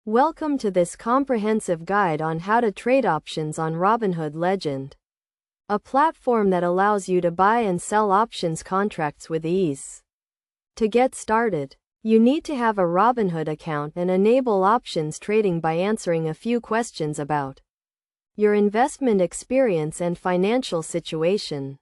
Welcome to this comprehensive guide on how to trade options on Robinhood Legend, a platform that allows you to buy and sell options contracts with ease. To get started, you need to have a Robinhood account and enable options trading by answering a few questions about your investment experience and financial situation.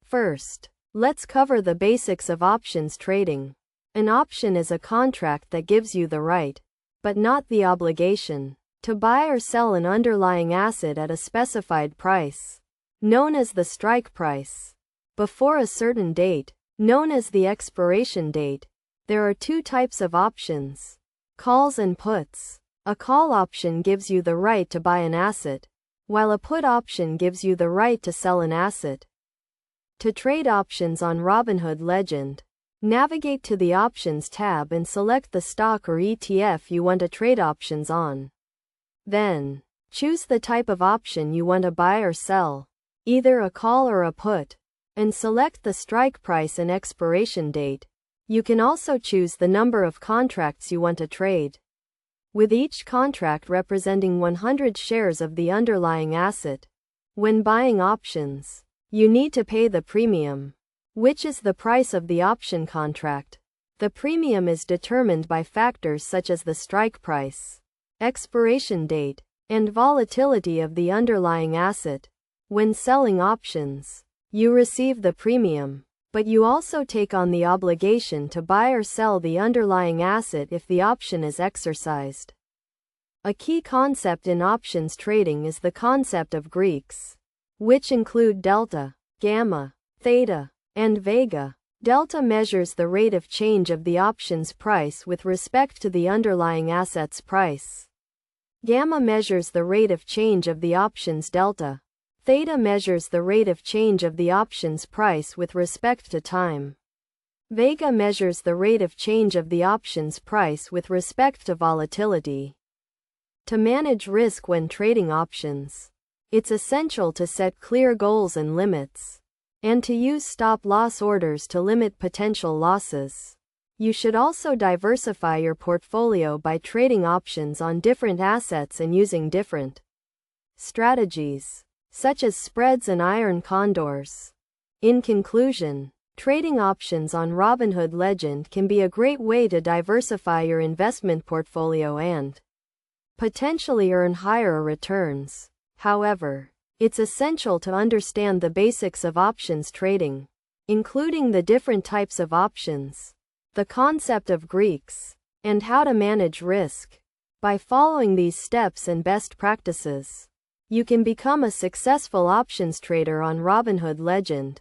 First, let's cover the basics of options trading. An option is a contract that gives you the right, but not the obligation, to buy or sell an underlying asset at a specified price, known as the strike price, before a certain date, known as the expiration date. There are two types of options: calls and puts. A call option gives you the right to buy an asset, while a put option gives you the right to sell an asset. To trade options on Robinhood Legend, navigate to the Options tab and select the stock or ETF you want to trade options on. Then, choose the type of option you want to buy or sell, either a call or a put, and select the strike price and expiration date. You can also choose the number of contracts you want to trade, with each contract representing 100 shares of the underlying asset. When buying options, you need to pay the premium, which is the price of the option contract. The premium is determined by factors such as the strike price, expiration date, and volatility of the underlying asset. When selling options, you receive the premium, but you also take on the obligation to buy or sell the underlying asset if the option is exercised. A key concept in options trading is the concept of Greeks, which include delta, gamma, theta, and vega. Delta measures the rate of change of the option's price with respect to the underlying asset's price. Gamma measures the rate of change of the option's delta. Theta measures the rate of change of the option's price with respect to time. Vega measures the rate of change of the option's price with respect to volatility. To manage risk when trading options, it's essential to set clear goals and limits, and to use stop-loss orders to limit potential losses. You should also diversify your portfolio by trading options on different assets and using different strategies, such as spreads and iron condors. In conclusion, trading options on Robinhood Legend can be a great way to diversify your investment portfolio and potentially earn higher returns. However, it's essential to understand the basics of options trading, including the different types of options, the concept of Greeks, and how to manage risk. By following these steps and best practices, you can become a successful options trader on Robinhood Legend.